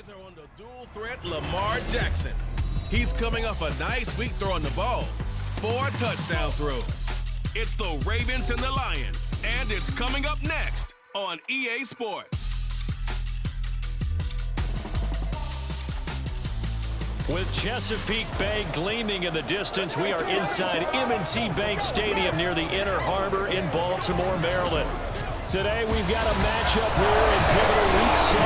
Eyes are on the dual threat Lamar Jackson. He's coming off a nice week throwing the ball. 4 touchdown throws. It's the Ravens and the Lions, and it's coming up next on EA Sports. With Chesapeake Bay gleaming in the distance, we are inside M&T Bank Stadium near the Inner Harbor in Baltimore, Maryland. Today, we've got a matchup here in pivotal Week 7,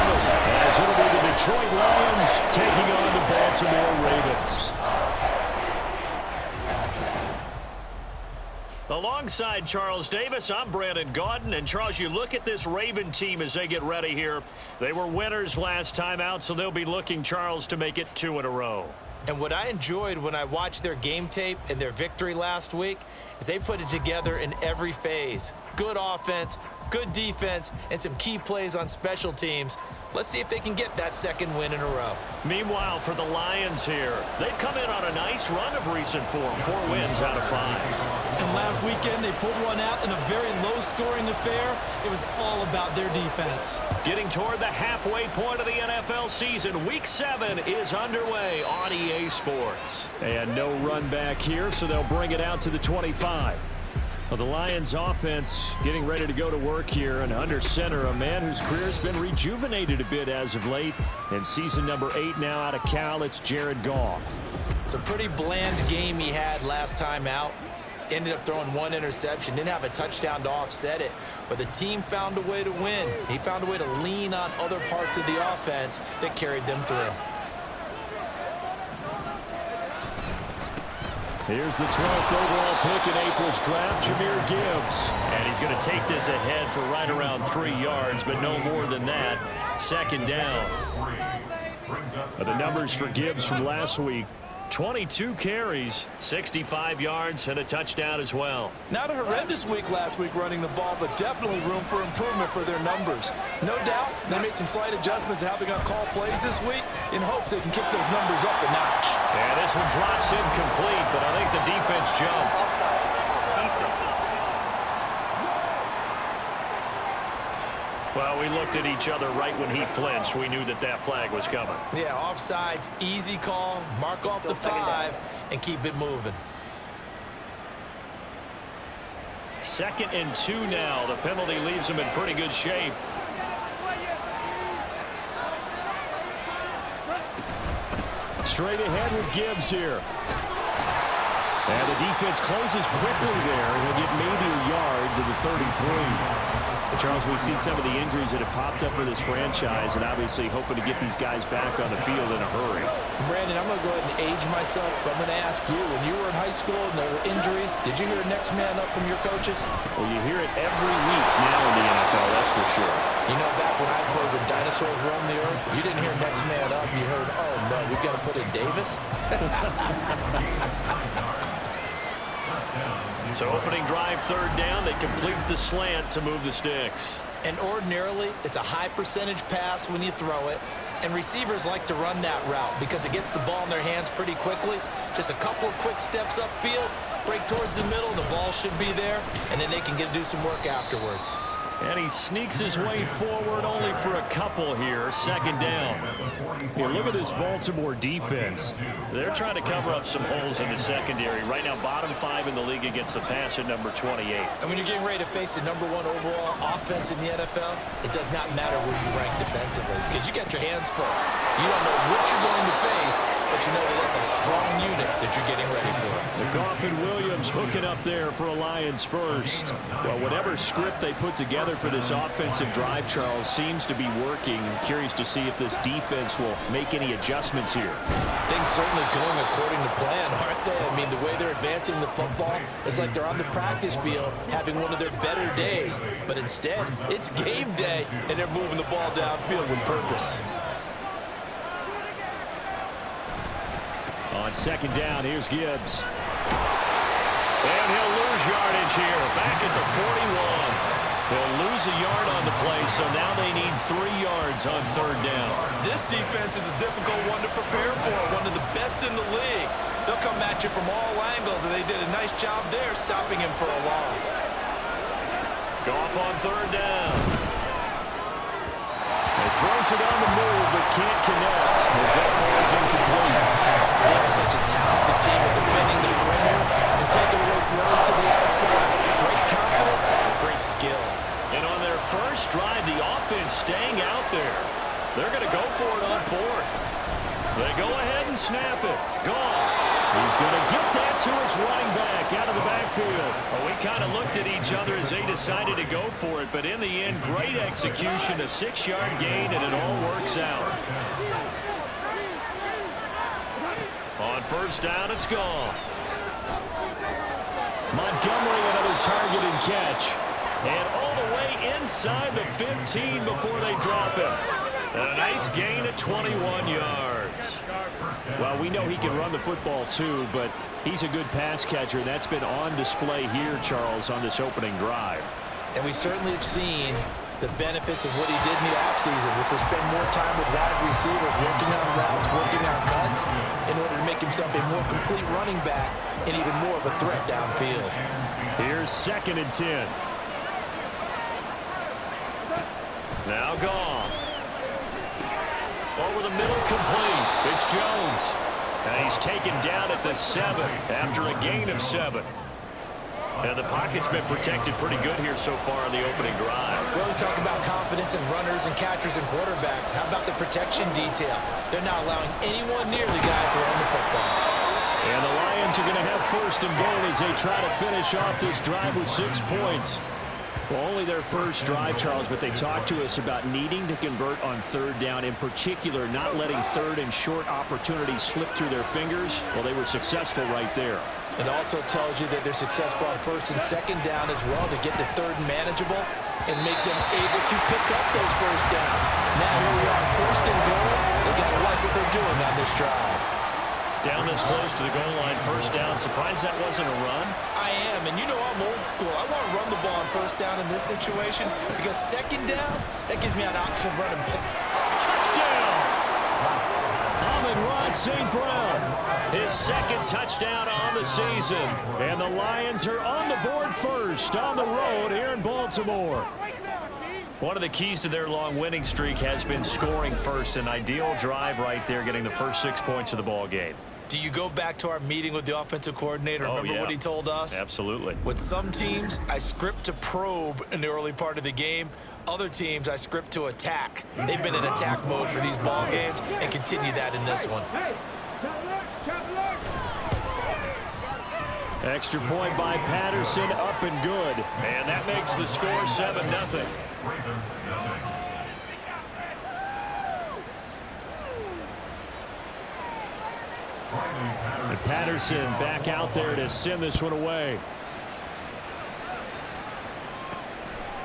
as it'll be the Detroit Lions taking on the Baltimore Ravens. Alongside Charles Davis, I'm Brandon Gaudin. And Charles, you look at this Raven team as they get ready here. They were winners last time out, so they'll be looking, Charles, to make it 2 in a row. And what I enjoyed when I watched their game tape and their victory last week is they put it together in every phase. Good offense, good defense, and some key plays on special teams. Let's see if they can get that 2nd win in a row. Meanwhile, for the Lions here, they've come in on a nice run of recent form, 4 wins out of 5. And last weekend, they pulled one out in a very low-scoring affair. It was all about their defense. Getting toward the halfway point of the NFL season, Week 7 is underway on EA Sports. And no run back here, so they'll bring it out to the 25. Well, the Lions offense getting ready to go to work here, and under center, a man whose career has been rejuvenated a bit as of late. In season number 8 now out of Cal, it's Jared Goff. It's a pretty bland game he had last time out. Ended up throwing 1 interception, didn't have a touchdown to offset it, but the team found a way to win. He found a way to lean on other parts of the offense that carried them through. Here's the 12th overall pick in April's draft, Jahmyr Gibbs. And he's going to take this ahead for right around 3 yards, but no more than that. 2nd down. The numbers for Gibbs from last week: 22 carries, 65 yards, and a touchdown as well. Not a horrendous week last week running the ball, but definitely room for improvement for their numbers. No doubt they made some slight adjustments to how they're going to call plays this week in hopes they can kick those numbers up a notch. Yeah, this one drops incomplete, but I think the defense jumped. Well, we looked at each other right when he flinched. We knew that that flag was coming. Yeah, offsides, easy call, mark off the 5, and keep it moving. 2nd and 2 now. The penalty leaves him in pretty good shape. Straight ahead with Gibbs here. And the defense closes quickly there. He'll get maybe a yard to the 33. Charles, we've seen some of the injuries that have popped up for this franchise, and obviously hoping to get these guys back on the field in a hurry. Brandon, I'm going to go ahead and age myself, but I'm going to ask you, when you were in high school and there were injuries, did you hear next man up from your coaches? Well, you hear it every week now in the NFL, that's for sure. You know, back when I played when dinosaurs roamed the earth, you didn't hear next man up. You heard, oh, no, we've got to put in Davis. So opening drive, 3rd down, they complete the slant to move the sticks. And ordinarily, it's a high percentage pass when you throw it. And receivers like to run that route because it gets the ball in their hands pretty quickly. Just a couple of quick steps upfield, break towards the middle, the ball should be there, and then they can do some work afterwards. And he sneaks his way forward only for a couple here. 2nd down. Here, look at this Baltimore defense. They're trying to cover up some holes in the secondary. Right now, bottom 5 in the league against the pass at number 28. And when you're getting ready to face the number 1 overall offense in the NFL, it does not matter where you rank defensively because you got your hands full. You don't know what you're going to face, but you know that that's a strong unit that you're getting ready for. The Goff and Williams hooking up there for a Lions first. Well, whatever script they put together for this offensive drive, Charles, seems to be working. Curious to see if this defense will make any adjustments here. Things certainly going according to plan, aren't they? I mean, the way they're advancing the football, it's like they're on the practice field having one of their better days. But instead, it's game day, and they're moving the ball downfield with purpose. On 2nd down, here's Gibbs. And he'll lose yardage here, back at the 41. They'll lose a yard on the play, so now they need 3 yards on 3rd down. This defense is a difficult one to prepare for, one of the best in the league. They'll come at you from all angles, and they did a nice job there stopping him for a loss. Goff on 3rd down. He throws it on the move, but can't connect as that falls incomplete. They are such a talented team at defending the perimeter and taking away throws to the outside. Great confidence, great skill. And on their first drive, the offense staying out there. They're going to go for it on fourth. They go ahead and snap it. Gone. He's going to get that to his running back out of the backfield. Oh, we kind of looked at each other as they decided to go for it, but in the end, great execution, a 6-yard gain, and it all works out. On first down, it's gone. Montgomery, another target and catch. And all the way inside the 15 before they drop it. And a nice gain of 21 yards. Well, we know he can run the football too, but he's a good pass catcher. That's been on display here, Charles, on this opening drive. And we certainly have seen the benefits of what he did in the offseason, which was spend more time with wide receivers, working on routes, working on cuts, in order to make himself a more complete running back and even more of a threat downfield. Here's 2nd and 10. Now gone. Over the middle, complete. It's Jones. And he's taken down at the 7 after a gain of 7. And the pocket's been protected pretty good here so far on the opening drive. We always talk about confidence in runners and catchers and quarterbacks. How about the protection detail? They're not allowing anyone near the guy throwing the football. And the Lions are going to have 1st and goal as they try to finish off this drive with 6 points. Well, only their first drive, Charles, but they talked to us about needing to convert on 3rd down, in particular not letting 3rd and short opportunities slip through their fingers. Well, they were successful right there. It also tells you that they're successful on 1st and 2nd down as well to get to 3rd and manageable and make them able to pick up those 1st downs. Now here we are, 1st and goal. They got to like what they're doing on this drive. Down this close to the goal line, 1st down. Surprised that wasn't a run? I am, and you know I'm old school. I want to run the ball on 1st down in this situation because 2nd down, that gives me an option of running. Touchdown! Amon-Ra St. Brown, his 2nd touchdown on the season. And the Lions are on the board first on the road here in Baltimore. One of the keys to their long winning streak has been scoring first. An ideal drive right there, getting the first 6 points of the ball game. Do you go back to our meeting with the offensive coordinator? Remember what he told us? Absolutely. With some teams, I script to probe in the early part of the game. Other teams, I script to attack. They've been in attack mode for these ball games and continue that in this one. Extra point by Patterson, up and good. And that makes the score 7-0. And Patterson back out there to send this one away.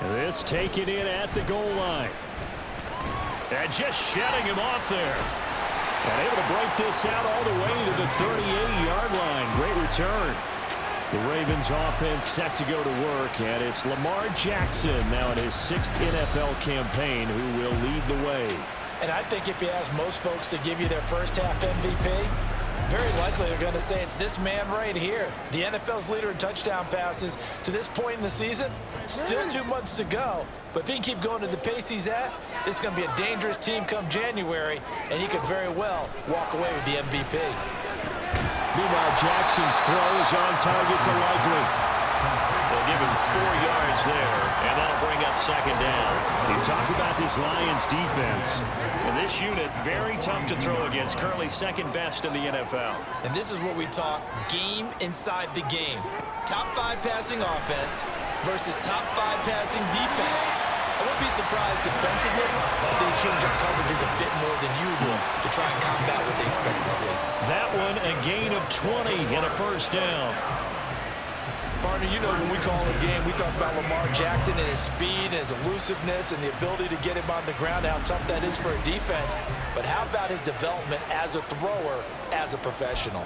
And this taken in at the goal line. And just shedding him off there. And able to break this out all the way to the 38-yard line. Great return. The Ravens offense set to go to work, and it's Lamar Jackson now in his 6th NFL campaign who will lead the way. And I think if you ask most folks to give you their first half MVP, very likely they're going to say it's this man right here. The NFL's leader in touchdown passes to this point in the season. Still 2 months to go. But if he can keep going at the pace he's at, it's going to be a dangerous team come January, and he could very well walk away with the MVP. Meanwhile, Jackson's throw is on target to Likely. They'll give him 4 yards there, and that'll bring up 2nd down. You talk about this Lions defense. And this unit, very tough to throw against, currently 2nd best in the NFL. And this is what we talk game inside the game. Top 5 passing offense versus top 5 passing defense. I wouldn't be surprised defensively if they change up coverages a bit more than usual to try and combat what they expect to see. That one, a gain of 20 and a 1st down. Partner, you know when we call a game, we talk about Lamar Jackson and his speed and his elusiveness and the ability to get him on the ground, how tough that is for a defense. But how about his development as a thrower, as a professional?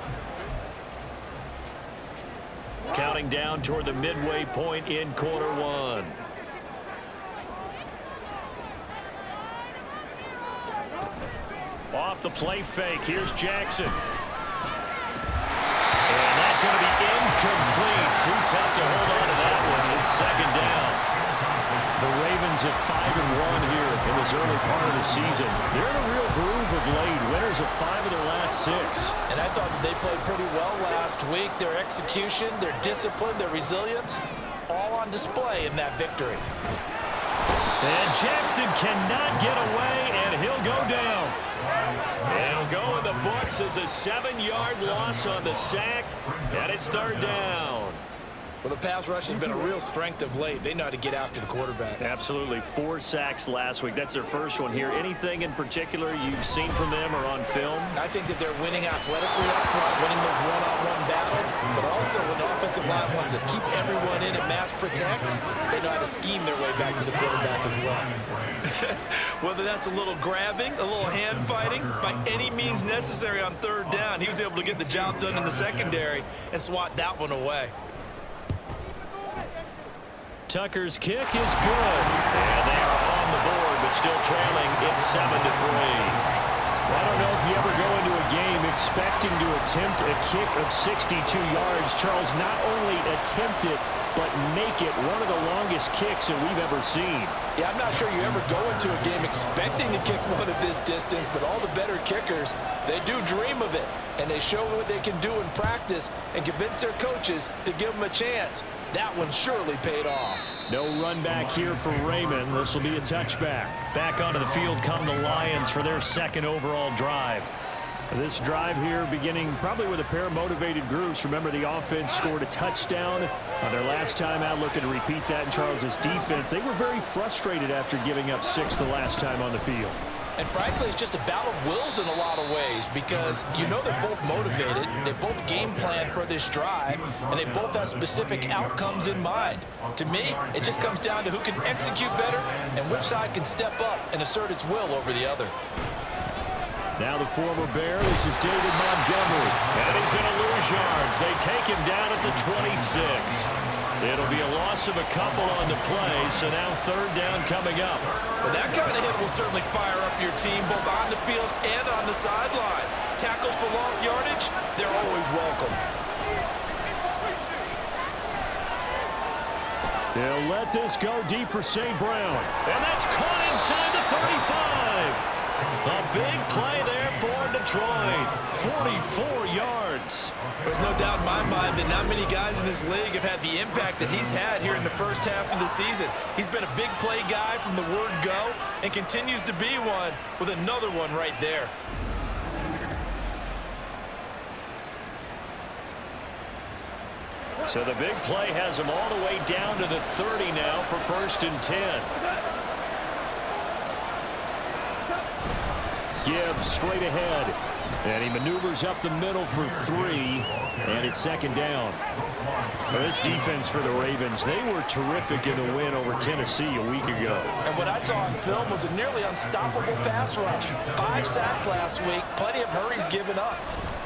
Counting down toward the midway point in quarter 1. Off the play fake, here's Jackson. And that's going to be incomplete. Too tough to hold on to that one. It's 2nd down. The Ravens at 5-1 here in this early part of the season. They're in a real groove late. Winners of 5 of their last 6. And I thought that they played pretty well last week. Their execution, their discipline, their resilience, all on display in that victory. And Jackson cannot get away, and he'll go down. It'll go in the books as a 7-yard loss on the sack, and it's 3rd down. Well, the pass rush has been a real strength of late. They know how to get after the quarterback. Absolutely. 4 sacks last week. That's their first one here. Anything in particular you've seen from them or on film? I think that they're winning athletically up front, winning those one-on-one battles, but also when the offensive line wants to keep everyone in and mass protect, they know how to scheme their way back to the quarterback as well. Whether that's a little grabbing, a little hand fighting, by any means necessary on 3rd down, he was able to get the job done in the secondary and swat that one away. Tucker's kick is good. And they are on the board, but still trailing. It's 7-3. I don't know if you ever go into a game expecting to attempt a kick of 62 yards. Charles, not only attempt it, but make it one of the longest kicks that we've ever seen. Yeah, I'm not sure you ever go into a game expecting to kick one of this distance, but all the better kickers, they do dream of it, and they show what they can do in practice and convince their coaches to give them a chance. That one surely paid off. No run back here for Raymond. This will be a touchback. Back onto the field come the Lions for their 2nd overall drive. This drive here beginning probably with a pair of motivated groups. Remember, the offense scored a touchdown on their last time out, looking to repeat that in Charles's defense. They were very frustrated after giving up 6 the last time on the field. And frankly, it's just a battle of wills in a lot of ways because you know they're both motivated, they both game plan for this drive, and they both have specific outcomes in mind. To me, it just comes down to who can execute better and which side can step up and assert its will over the other. Now the former Bear, this is David Montgomery. And he's going to lose yards. They take him down at the 26. It'll be a loss of a couple on the play, so now 3rd down coming up. Well, that kind of hit will certainly fire up your team both on the field and on the sideline. Tackles for lost yardage, they're always welcome. They'll let this go deep for St. Brown. And that's caught inside the 35. A big play there for Detroit. 44 yards. There's no doubt in my mind that not many guys in this league have had the impact that he's had here in the first half of the season. He's been a big play guy from the word go and continues to be one with another one right there. So the big play has him all the way down to the 30 now for 1st and 10. Gibbs straight ahead. And he maneuvers up the middle for 3. And it's 2nd down. Now this defense for the Ravens, they were terrific in the win over Tennessee a week ago. And what I saw on film was a nearly unstoppable pass rush. 5 sacks last week, plenty of hurries given up.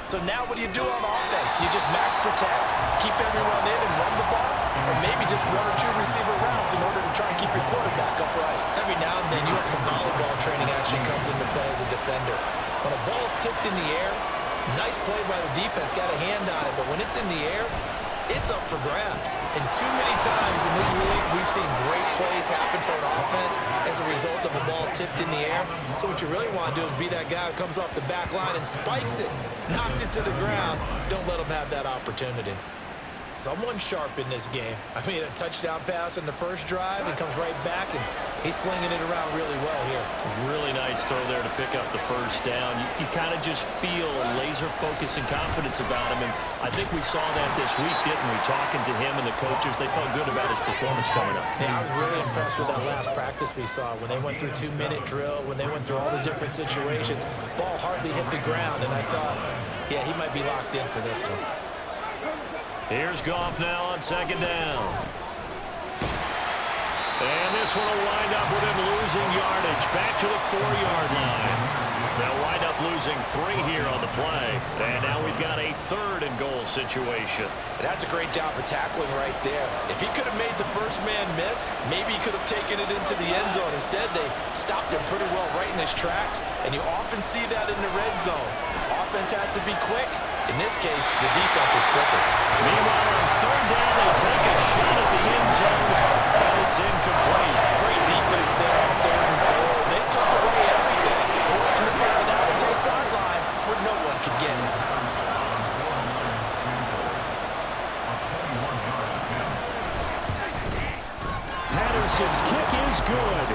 So now what do you do on offense? You just max protect, keep everyone in and run the ball, or maybe just 1 or 2 receiver routes in order to try and keep your quarterback upright. Every now and then you have some volleyball training actually comes into play as a defender. When a ball's tipped in the air, nice play by the defense, got a hand on it, but when it's in the air, it's up for grabs. And too many times in this league, we've seen great plays happen for an offense as a result of a ball tipped in the air. So what you really want to do is be that guy who comes off the back line and spikes it, knocks it to the ground. Don't let him have that opportunity. Someone sharp in this game. I mean, a touchdown pass in the first drive and comes right back, and he's flinging it around really well here. Really nice throw there to pick up the 1st down. You kind of just feel a laser focus and confidence about him, and I think we saw that this week, didn't we? Talking to him and the coaches, they felt good about his performance coming up. Yeah, I was really impressed with that last practice we saw when they went through 2-minute drill, when they went through all the different situations. Ball hardly hit the ground, and I thought, yeah, he might be locked in for this one. Here's Goff now on 2nd down. And this one will wind up with him losing yardage back to the 4-yard line. They'll wind up losing 3 here on the play. And now we've got a 3rd and goal situation. That's a great job of tackling right there. If he could have made the first man miss, maybe he could have taken it into the end zone. Instead, they stopped him pretty well right in his tracks. And you often see that in the red zone. Offense has to be quick. In this case, the defense is quicker. Meanwhile, on 3rd down, they take a shot at the end zone, and it's incomplete. Great defense there on 3rd and goal. They took away everything. Forced him to fire that one to the good.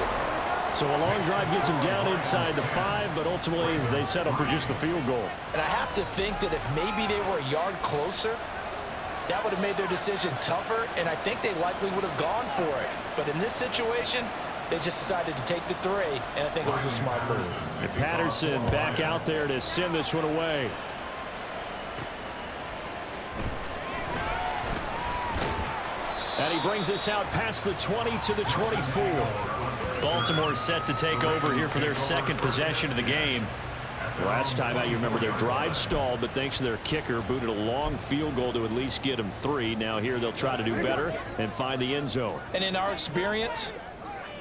So a long drive gets them down inside the 5, but ultimately they settle for just the field goal. And I have to think that if maybe they were a yard closer, that would have made their decision tougher, and I think they likely would have gone for it. But in this situation, they just decided to take the 3, and I think it was a smart move. And Patterson back out there to send this one away. And he brings us out past the 20 to the 24. Baltimore set to take over here for their second possession of the game. Last time out, you remember their drive stalled, but thanks to their kicker, booted a long field goal to at least get them 3. Now here they'll try to do better and find the end zone. And in our experience,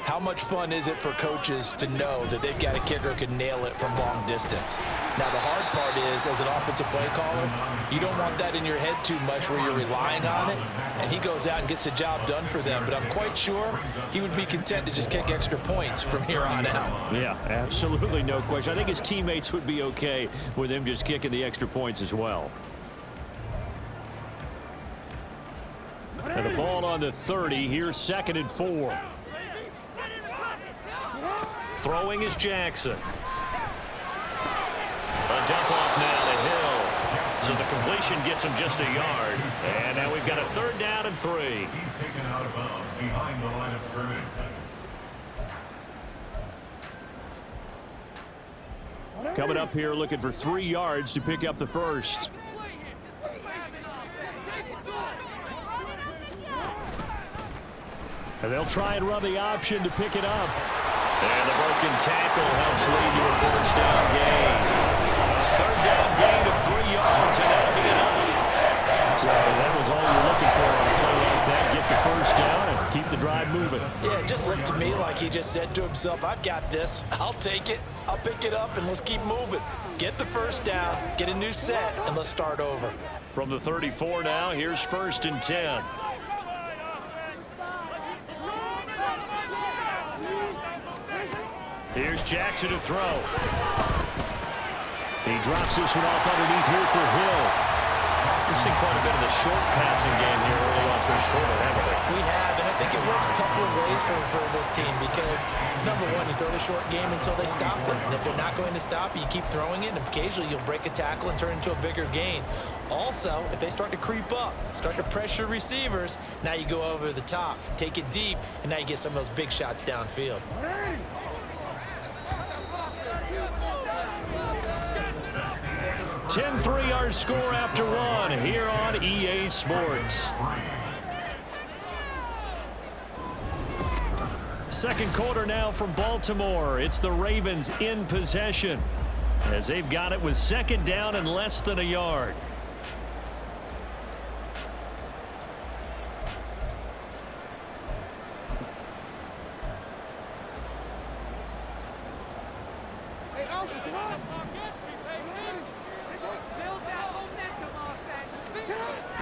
how much fun is it for coaches to know that they've got a kicker who can nail it from long distance? Now, the hard part is, as an offensive play caller, you don't want that in your head too much where you're relying on it, and he goes out and gets the job done for them. But I'm quite sure he would be content to just kick extra points from here on out. Yeah, absolutely no question. I think his teammates would be okay with him just kicking the extra points as well. And the ball on the 30. Here's 2nd and 4. Throwing is Jackson. A dump off now to Hill. So the completion gets him just a yard. And now we've got a 3rd down and 3. He's taken out of bounds behind the line of scrimmage. Coming up here looking for 3 yards to pick up the first. And they'll try and run the option to pick it up. And the broken tackle helps lead to a 1st down gain. A 3rd down gain of 3 yards, and that'll be enough. So that was all you're looking for on a play like that. Get the 1st down and keep the drive moving. Yeah, it just looked to me like he just said to himself, I've got this. I'll take it. I'll pick it up, and let's keep moving. Get the 1st down, get a new set, and let's start over. From the 34 now, here's 1st and 10. Here's Jackson to throw. He drops this one off underneath here for Hill. We've seen quite a bit of the short passing game here early on first quarter, haven't we? We have, and I think it works a couple of ways for this team because, number one, you throw the short game until they stop it. And if they're not going to stop it, you keep throwing it, and occasionally you'll break a tackle and turn it into a bigger gain. Also, if they start to creep up, start to pressure receivers, now you go over the top, take it deep, and now you get some of those big shots downfield. 10-3 our score after 1 here on EA Sports. Second quarter now from Baltimore. It's the Ravens in possession as they've got it with 2nd down and less than a yard.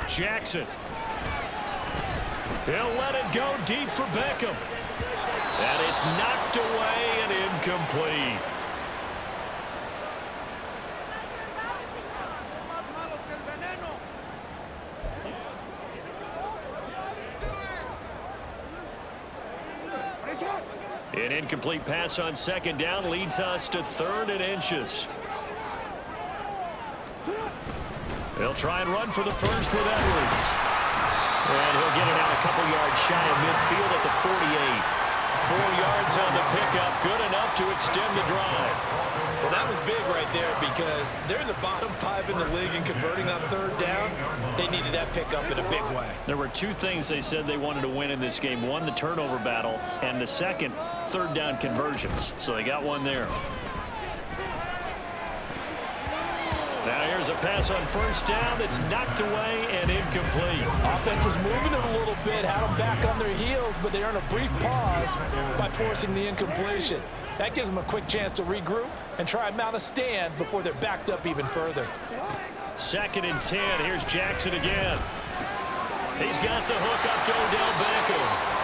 Jackson. He'll let it go deep for Beckham. And it's knocked away and incomplete. An incomplete pass on 2nd down leads us to 3rd and inches. They'll try and run for the first with Edwards. And he'll get it out a couple yards shy of midfield at the 48. 4 yards on the pickup, good enough to extend the drive. Well, that was big right there because they're in the bottom 5 in the league and converting on 3rd down. They needed that pickup in a big way. There were 2 things they said they wanted to win in this game. One, the turnover battle, and the second, 3rd down conversions. So they got one there. Now here's a pass on 1st down that's knocked away and incomplete. Offense was moving it a little bit, had them back on their heels, but they earned a brief pause by forcing the incompletion. That gives them a quick chance to regroup and try and mount a stand before they're backed up even further. 2nd and 10. Here's Jackson again. He's got the hook up to Odell Beckham.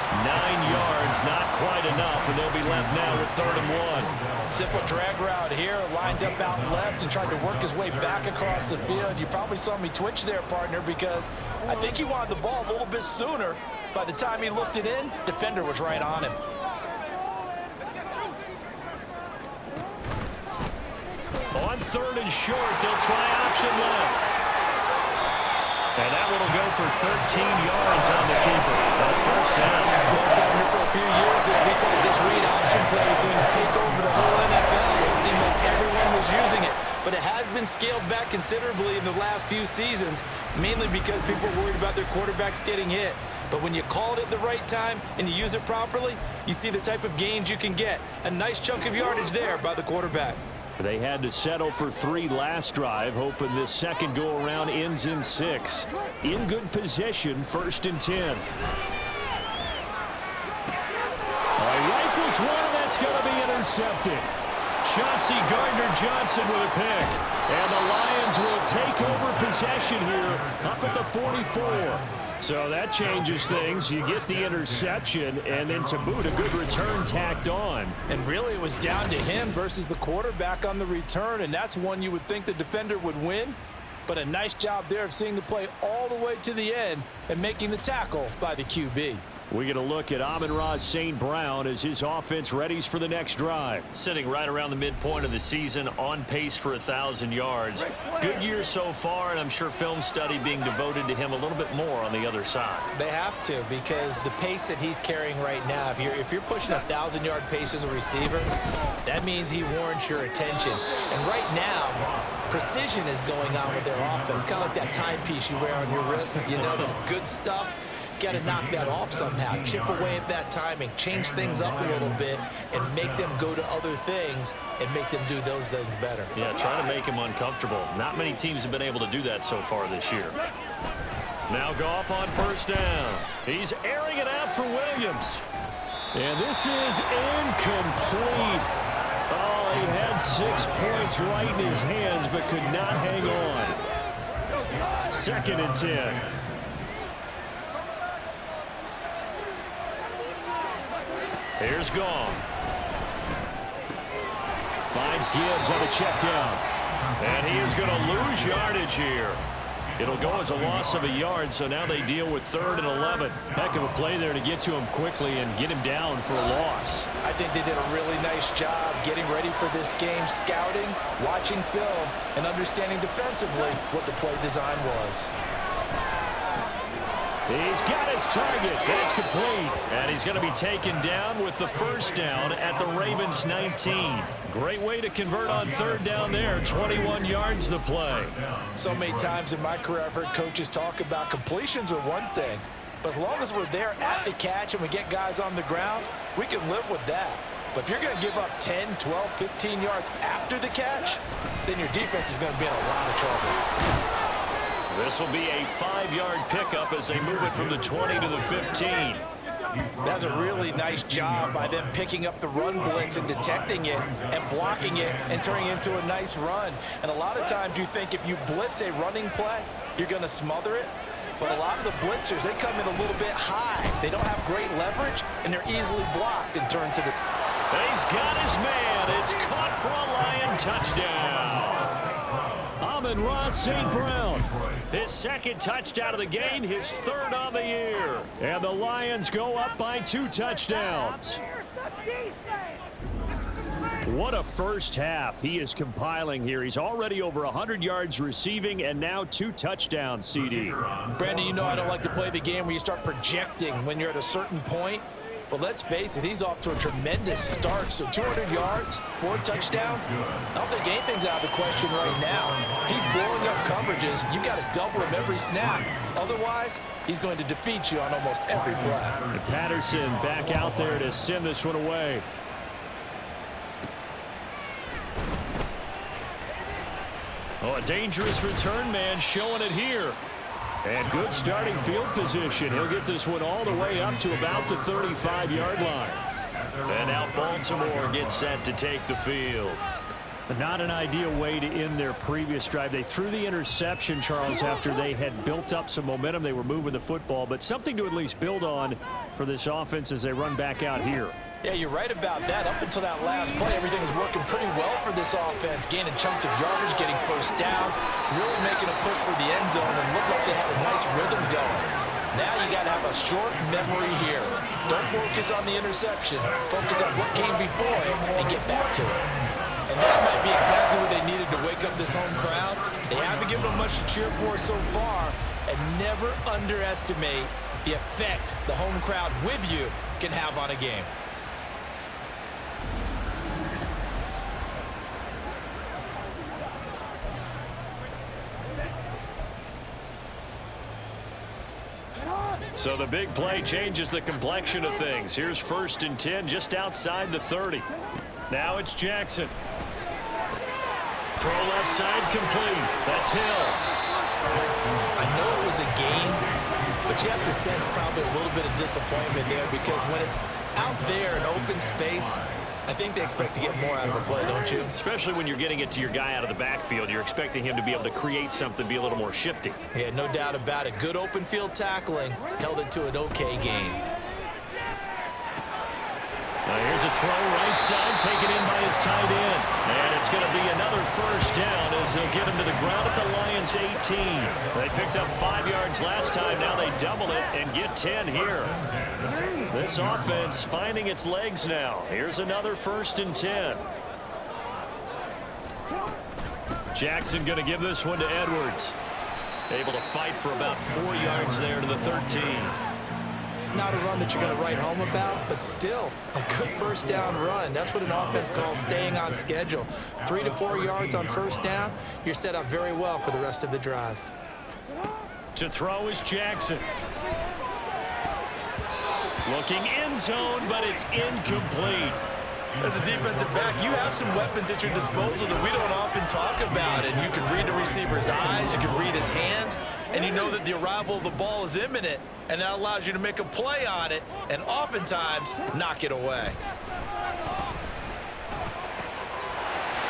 9 yards, not quite enough, and they'll be left now with 3rd and 1. Simple drag route here, lined up out left and tried to work his way back across the field. You probably saw me twitch there, partner, because I think he wanted the ball a little bit sooner. By the time he looked it in, defender was right on him. On 3rd and short, they'll try option left. And that one will go for 13 yards on the keeper. And a first down. Well, Gardner, for a few years there, we thought this read option play was going to take over the whole NFL. It seemed like everyone was using it. But it has been scaled back considerably in the last few seasons, mainly because people are worried about their quarterbacks getting hit. But when you call it at the right time and you use it properly, you see the type of gains you can get. A nice chunk of yardage there by the quarterback. They had to settle for 3 last drive, hoping this second go-around ends in 6. In good position, 1st and 10. Rifles one, and that's going to be intercepted. Chauncey Gardner-Johnson with a pick. And the Lions will take over possession here up at the 44. So that changes things. You get the interception, and then to boot, a good return tacked on. And really, it was down to him versus the quarterback on the return, and that's one you would think the defender would win. But a nice job there of seeing the play all the way to the end and making the tackle by the QB. We get a look at Amon-Ra St. Brown as his offense readies for the next drive. Sitting right around the midpoint of the season, on pace for 1,000 yards. Good year so far, and I'm sure film study being devoted to him a little bit more on the other side. They have to, because the pace that he's carrying right now, if you're pushing a 1,000-yard pace as a receiver, that means he warrants your attention. And right now, precision is going on with their offense, kind of like that timepiece you wear on your wrist. You know, the good stuff. Got to knock that off somehow, chip away at that timing, change things up a little bit, and make them go to other things and make them do those things better. Yeah, trying to make him uncomfortable. Not many teams have been able to do that so far this year. Now Goff on 1st down. He's airing it out for Williams. And this is incomplete. Oh, he had 6 points right in his hands, but could not hang on. 2nd and 10. Here's Gong. Finds Gibbs on the check down. And he is going to lose yardage here. It'll go as a loss of a yard, so now they deal with 3rd and 11. Heck of a play there to get to him quickly and get him down for a loss. I think they did a really nice job getting ready for this game, scouting, watching film, and understanding defensively what the play design was. He's got his target. That's complete. And he's going to be taken down with the 1st down at the Ravens 19. Great way to convert on 3rd down there. 21 yards the play. So many times in my career I've heard coaches talk about completions are one thing, but as long as we're there at the catch and we get guys on the ground, we can live with that. But if you're going to give up 10, 12, 15 yards after the catch, then your defense is going to be in a lot of trouble. This will be a 5-yard pickup as they move it from the 20 to the 15. That's a really nice job by them picking up the run blitz and detecting it and blocking it and turning it into a nice run. And a lot of times you think if you blitz a running play, you're going to smother it. But a lot of the blitzers, they come in a little bit high. They don't have great leverage, and they're easily blocked and turned to the... He's got his man. It's caught for a Lion touchdown. Amon-Ra St. Brown. His 2nd touchdown of the game, his 3rd on the year. And the Lions go up by 2 touchdowns. What a first half he is compiling here. He's already over 100 yards receiving and now 2 touchdowns, CD. Brandon, you know I don't like to play the game where you start projecting when you're at a certain point. But let's face it, he's off to a tremendous start. So 200 yards, 4 touchdowns. I don't think anything's out of the question right now. He's blowing up coverages. You got to double him every snap. Otherwise, he's going to defeat you on almost every play. And Patterson back out there to send this one away. Oh, a dangerous return man showing it here. And good starting field position. He'll get this one all the way up to about the 35-yard line. And now Baltimore gets set to take the field. Not an ideal way to end their previous drive. They threw the interception, Charles, after they had built up some momentum. They were moving the football, but something to at least build on for this offense as they run back out here. Yeah, you're right about that. Up until that last play, everything was working pretty well for this offense, gaining chunks of yardage, getting first downs, really making a push for the end zone, and looked like they had a nice rhythm going. Now you got to have a short memory here. Don't focus on the interception. Focus on what came before it and get back to it. And that might be exactly what they needed to wake up this home crowd. They haven't given them much to cheer for so far, and never underestimate the effect the home crowd with you can have on a game. So the big play changes the complexion of things. Here's 1st and 10 just outside the 30. Now it's Jackson. Throw left side complete. That's Hill. I know it was a game, but you have to sense probably a little bit of disappointment there because when it's out there in open space, I think they expect to get more out of the play, don't you? Especially when you're getting it to your guy out of the backfield. You're expecting him to be able to create something, be a little more shifty. Yeah, no doubt about it. Good open field tackling held it to an okay game. Now here's a throw right side, taken in by his tight end. And it's going to be another 1st down as they'll get him to the ground at the Lions' 18. They picked up 5 yards last time. Now they double it and get 10 here. This offense finding its legs now. Here's another 1st and 10. Jackson going to give this one to Edwards. Able to fight for about 4 yards there to the 13. Not a run that you're going to write home about, but still a good 1st down run. That's what an offense calls staying on schedule. 3 to 4 yards on 1st down, you're set up very well for the rest of the drive. To throw is Jackson. Looking end zone, but it's incomplete. As a defensive back, you have some weapons at your disposal that we don't often talk about, and you can read the receiver's eyes, you can read his hands, and you know that the arrival of the ball is imminent, and that allows you to make a play on it and oftentimes knock it away.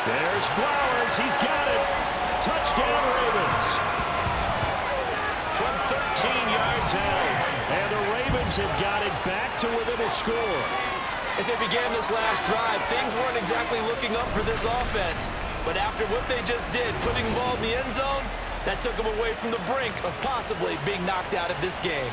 There's Flowers. He's got it. Touchdown, Ravens. From 13 yards out, and the Ravens have got it back to within a score. As they began this last drive, things weren't exactly looking up for this offense. But after what they just did, putting the ball in the end zone, that took them away from the brink of possibly being knocked out of this game.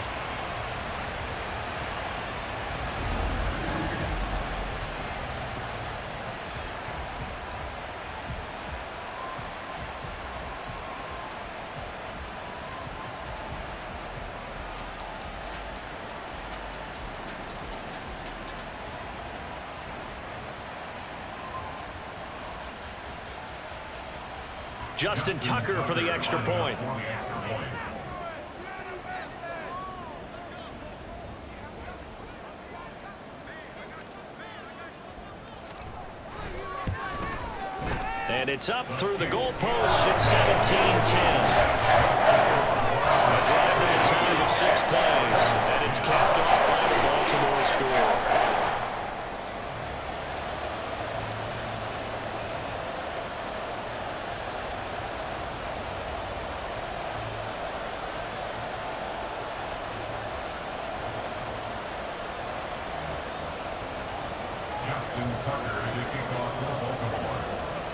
Justin Tucker for the extra point. And it's up through the goalposts. It's 17-10. A drive in a time of 6 plays. And it's capped off by the Baltimore score.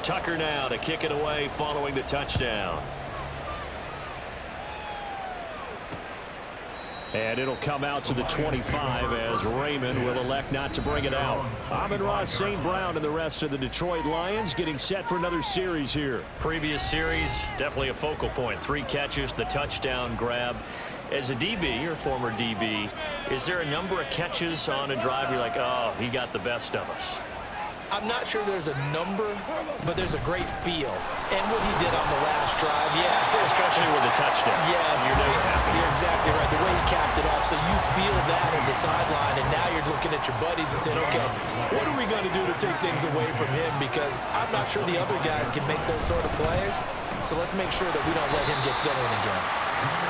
Tucker now to kick it away following the touchdown. And it'll come out to the 25 as Raymond will elect not to bring it out. Amon-Ra St. Brown and the rest of the Detroit Lions getting set for another series here. Previous series, definitely a focal point. 3 catches, the touchdown grab. As a DB, or former DB, is there a number of catches on a drive you're like, oh, he got the best of us? I'm not sure there's a number, but there's a great feel. And what he did on the last drive, yeah. Especially with a touchdown. Yes, You're never happy. You're exactly right. The way he capped it off, so you feel that in the sideline, and now you're looking at your buddies and saying, okay, what are we going to do to take things away from him? Because I'm not sure the other guys can make those sort of plays. So let's make sure that we don't let him get going again.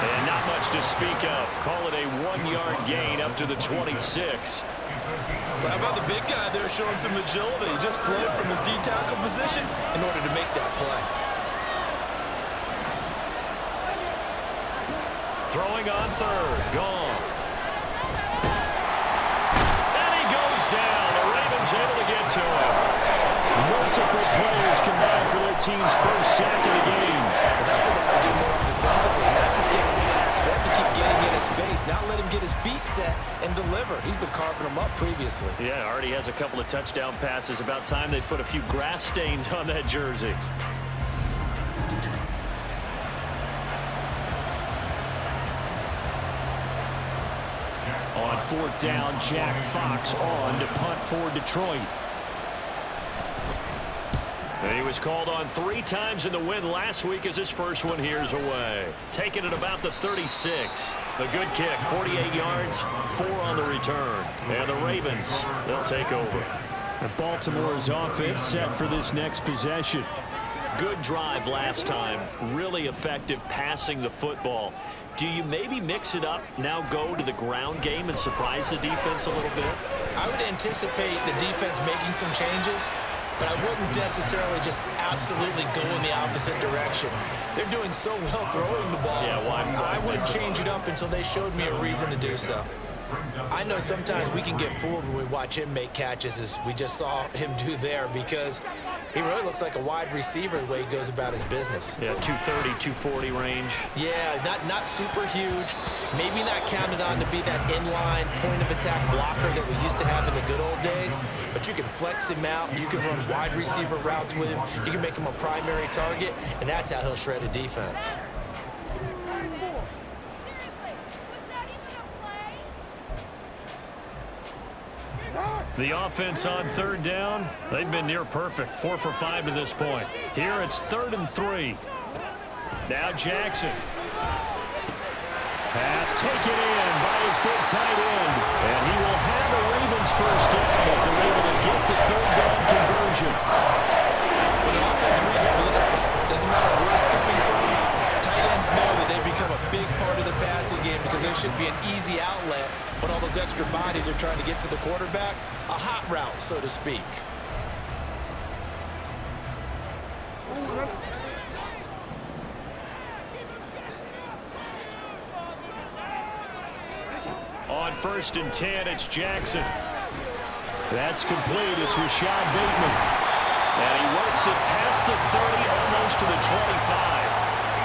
And not much to speak of. Call it a 1-yard gain up to the 26. Well, how about the big guy there showing some agility? He just flowed from his D-tackle position in order to make that play. Throwing on third. Goff. And he goes down. The Ravens able to get to him. Multiple players combined for their team's first sack of the game. Well, that's what they have to do more defensively, not just getting sacks. They have to keep getting in his face, not let him get his feet set and deliver. He's been carving them up previously. Yeah, already has a couple of touchdown passes. About time they put a few grass stains on that jersey. On 4th down, Jack Fox on to punt for Detroit. And he was called on 3 times in the win last week as his first one here's away. Taking it about the 36. A good kick, 48 yards, 4 on the return. And the Ravens, they'll take over. And Baltimore's offense set for this next possession. Good drive last time. Really effective passing the football. Do you maybe mix it up, now go to the ground game and surprise the defense a little bit? I would anticipate the defense making some changes, but I wouldn't necessarily just absolutely go in the opposite direction. They're doing so well throwing the ball. Yeah, why I wouldn't change it up until they showed me a reason to do so. I know sometimes we can get fooled when we watch him make catches, as we just saw him do there, because he really looks like a wide receiver the way he goes about his business. Yeah, 230, 240 range. Yeah, not super huge. Maybe not counted on to be that inline point-of-attack blocker that we used to have in the good old days, but you can flex him out. You can run wide receiver routes with him. You can make him a primary target, and that's how he'll shred a defense. The offense on 3rd down, they've been near perfect, 4 for 5 to this point. Here it's 3rd and 3. Now Jackson. Pass taken in by his big tight end. And he will have a Ravens first down as they're able to get the 3rd down conversion. When the offense reads blitz, doesn't matter where it's coming from, tight ends know that they become a big part of the passing game because there should be an easy outlet when all those extra bodies are trying to get to the quarterback. A hot route, so to speak. On 1st and 10, it's Jackson. That's complete. It's Rashad Bateman. And he works it past the 30, almost to the 25.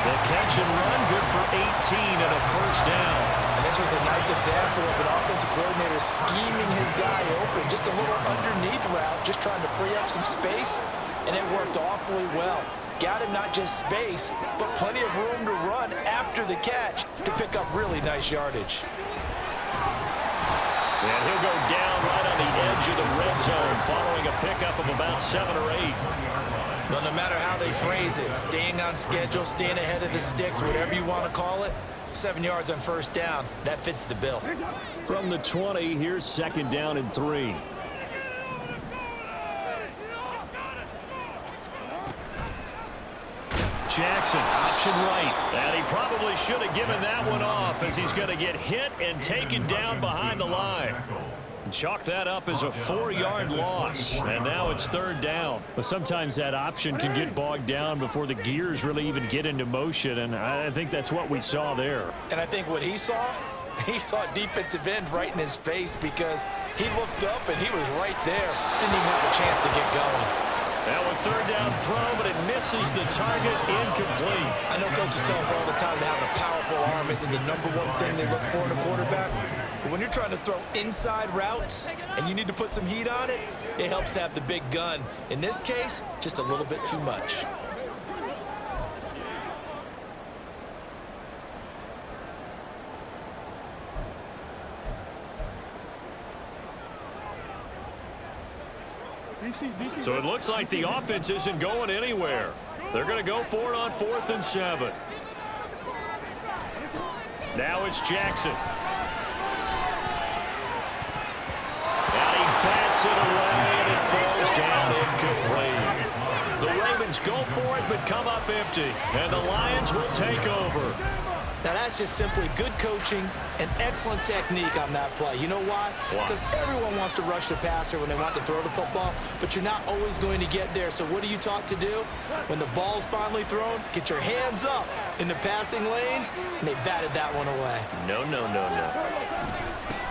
The catch and run, good for 18 and a first down. And this was a nice example of an offensive coordinator scheming his guy open. Just a little underneath route, just trying to free up some space, and it worked awfully well. Got him not just space, but plenty of room to run after the catch to pick up really nice yardage. And he'll go down right on the edge of the red zone following a pickup of about 7 or 8. Well, no matter how they phrase it, staying on schedule, staying ahead of the sticks, whatever you want to call it, 7 yards on 1st down, that fits the bill. From the 20, here's 2nd down and 3. Jackson, option right. And he probably should have given that one off as he's going to get hit and taken down behind the line. Chalk that up as a 4-yard loss, and now it's 3rd down. But sometimes that option can get bogged down before the gears really even get into motion, and I think that's what we saw there. And I think what he saw defensive end right in his face because he looked up and he was right there. Didn't even have a chance to get going. Now a 3rd down throw, but it misses the target, incomplete. I know coaches tell us all the time that having a powerful arm isn't the #1 thing they look for in a quarterback. But when you're trying to throw inside routes and you need to put some heat on it, it helps have the big gun. In this case, just a little bit too much. So it looks like the offense isn't going anywhere. They're going to go for it on 4th and 7. Now it's Jackson. And he bats it away, and it falls down incomplete. The Ravens go for it, but come up empty. And the Lions will take over. Now, that's just simply good coaching and excellent technique on that play. You know why? Because everyone wants to rush the passer when they want to throw the football, but you're not always going to get there. So what are you taught to do? When the ball's finally thrown, get your hands up in the passing lanes, and they batted that one away. No.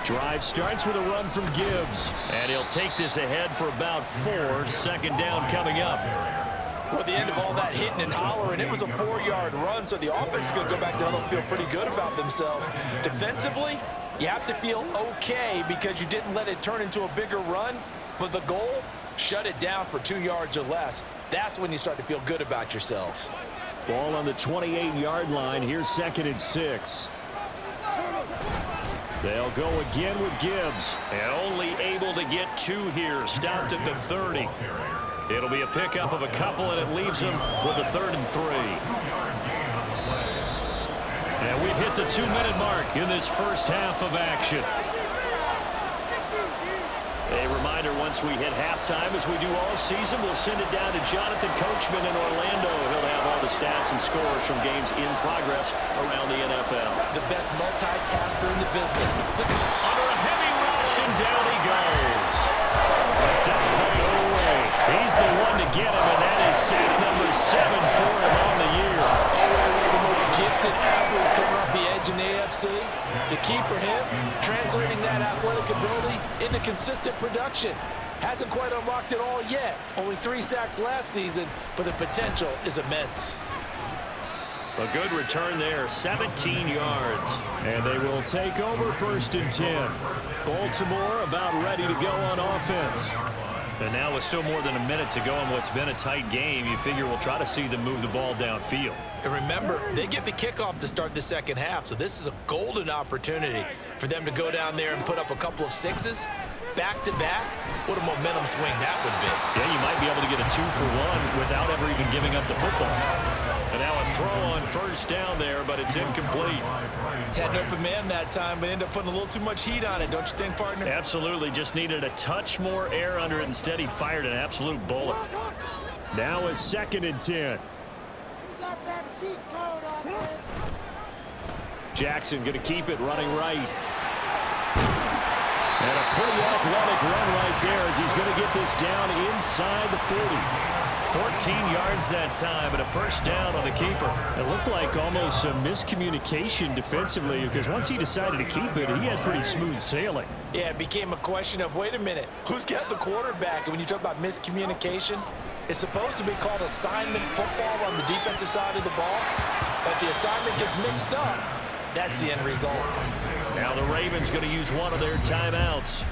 Drive starts with a run from Gibbs, and he'll take this ahead for about 4. 2nd down coming up. Well, at the end of all that hitting and hollering, it was a 4-yard run, so the offense is going to go back there and feel pretty good about themselves. Defensively, you have to feel okay because you didn't let it turn into a bigger run, but the goal, shut it down for 2 yards or less. That's when you start to feel good about yourselves. Ball on the 28-yard line. Here's 2nd and 6. They'll go again with Gibbs. And only able to get 2 here. Stopped at the 30. It'll be a pickup of a couple, and it leaves them with a 3rd and 3. And we've hit the 2-minute mark in this first half of action. A reminder, once we hit halftime, as we do all season, we'll send it down to Jonathan Coachman in Orlando. He'll have all the stats and scores from games in progress around the NFL. The best multitasker in the business. Under a heavy rush, and down he goes. Odafe Oweh. He's the one to get him, and that is sack number 7 for him on the year. Oweh, one of the most gifted athletes coming off the edge in the AFC. The key for him, translating that athletic ability into consistent production. Hasn't quite unlocked it all yet. Only 3 sacks last season, but the potential is immense. A good return there, 17 yards. And they will take over 1st and 10. Baltimore about ready to go on offense. And now with still more than a minute to go in what's been a tight game, you figure we'll try to see them move the ball downfield. And remember, they get the kickoff to start the second half, so this is a golden opportunity for them to go down there and put up a couple of 6s back-to-back. What a momentum swing that would be. Yeah, you might be able to get a 2-for-1 without ever even giving up the football. And now a throw on 1st down there, but it's incomplete. Had an open man that time, but ended up putting a little too much heat on it, don't you think, partner? Absolutely, just needed a touch more air under it. Instead, he fired an absolute bullet. Now a 2nd and 10. Jackson going to keep it running right. And a pretty athletic run right there as he's going to get this down inside the 40. 14 yards that time, and a 1st down on the keeper. It looked like almost some miscommunication defensively, because once he decided to keep it, he had pretty smooth sailing. Yeah, it became a question of, wait a minute, who's got the quarterback? And when you talk about miscommunication, it's supposed to be called assignment football on the defensive side of the ball, but the assignment gets mixed up. That's the end result. Now the Ravens going to use one of their timeouts.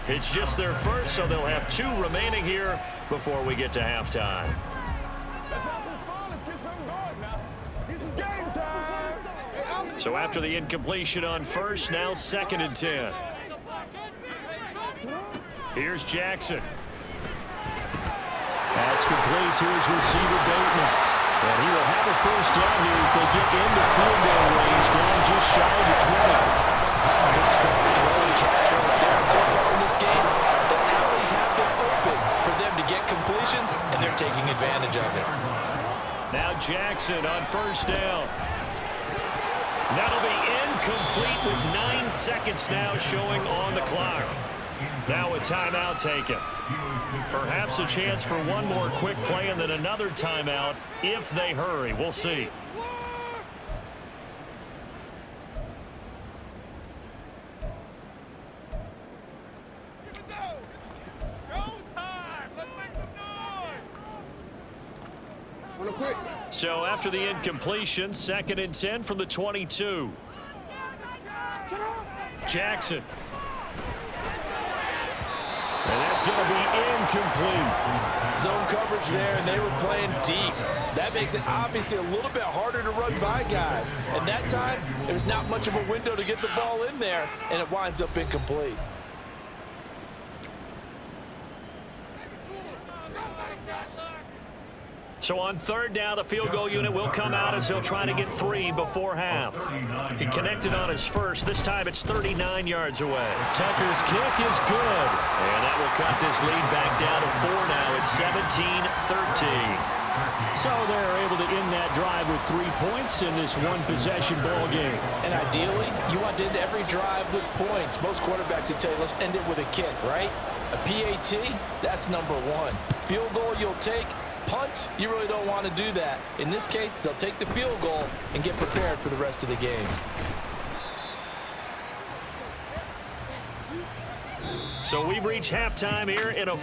It's just their first, so they'll have 2 remaining here before we get to halftime. Let's have some fun. Let's get something going now. This is game time. So after the incompletion on 1st, now 2nd and 10. Here's Jackson. That's complete to his receiver, Bateman. And he will have a 1st down here as they get into field goal range, down just shy of the 20. Good strong throw and catch right there. And so far in this game, the alleys have been open for them to get completions, and they're taking advantage of it. Now Jackson on 1st down. That'll be incomplete with 9 seconds now showing on the clock. Now a timeout taken. Perhaps a chance for one more quick play and then another timeout if they hurry. We'll see. So after the incompletion, 2nd and 10 from the 22. Jackson. And that's going to be incomplete. Zone coverage there, and they were playing deep. That makes it obviously a little bit harder to run by guys. And that time, there's not much of a window to get the ball in there, and it winds up incomplete. So on 3rd down, the field goal unit will come out as they'll try to get 3 before half. He connected on his first. This time it's 39 yards away. Tucker's kick is good. And that will cut this lead back down to 4 now. It's 17-13. So they're able to end that drive with 3 points in this one-possession ball game. And ideally, you want to end every drive with points. Most quarterbacks would tell you, let's end it with a kick, right? A PAT, that's number 1. Field goal you'll take. Punts, you really don't want to do that. In this case, they'll take the field goal and get prepared for the rest of the game. So we've reached halftime here in a